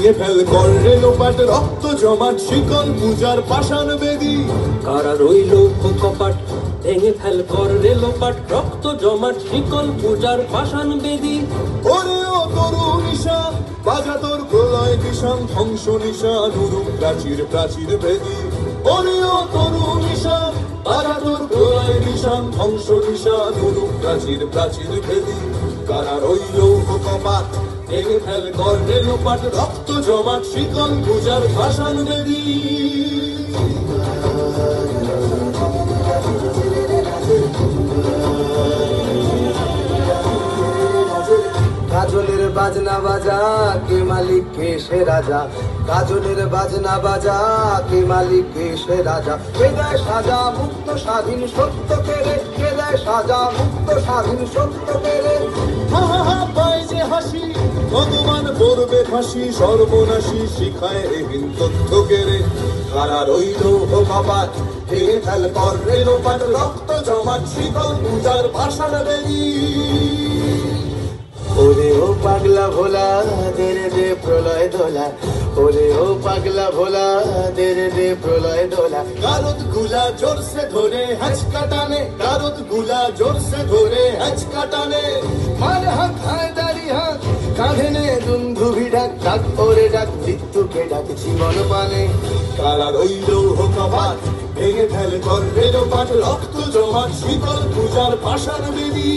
ভেঙে ফেল কর রে লোপাট রক্ত জমাট শিকল পূজার পাষাণ বেদী। কারা রইল কপাট ভেঙে ফেল কর রে লোপাট রক্ত জমাট শিকল পূজার পাষাণ বেদী। ওরে ও তরুণ ঈশান বাজা তোর প্রলয় কিষান ধ্বংস নিশান উরুপ প্রাচীর প্রাচীর ভেদী। ওরে ও তরুণ ঈশান বাজা তোর প্রলয় কিষান ধ্বংস নিশান উরুপ প্রাচীর প্রাচীর ভেদী। কারা রইল কপাট ভেঙে ফেল কর রে লোপাট রক্ত জমাট শিকল পূজার পাষাণ বেদী। কাজলের বাজনা বাজা কে মালিক কে সে রাজা। কাজলের বাজনা বাজা কে মালিক কে সে রাজা। কে দেয় সাজা মুক্ত স্বাধীন সত্য কেড়ে। কে দেয় সাজা মুক্ত স্বাধীন সত্য কেড়ে। হা হা হা পায় যে হাসি ভগবান করবে ফাঁসি সর্বনাশী শিখায় এহীন তথ্য কেড়ে। কারা রইল কপাট ভেঙে ফেল কর রে লোপাট রক্ত জমাট শিকল পূজার পাষাণ বেদী। ওরে ও পাগলা ভোলা দেরে দে প্রলয় দোলা। ওরে ও পাগলা ভোলা দেরে দে প্রলয় দোলা। গারদ গুলা জোরসে ধরে হ্যাচকা টানে গারদ গুলা জোরসে ধরে হ্যাচকা টানে। মার হাত হায়দারি হাত কাঁধে নে দুন্ধুভি ডাক। ডাক ওরে ডাক মৃত্যুকে ডাক জীবন পানে। কারা রইল কপাট ভেঙে ফেল কর রে লোপাট রক্ত জমাট শিকল পূজার পাষাণ বেদী।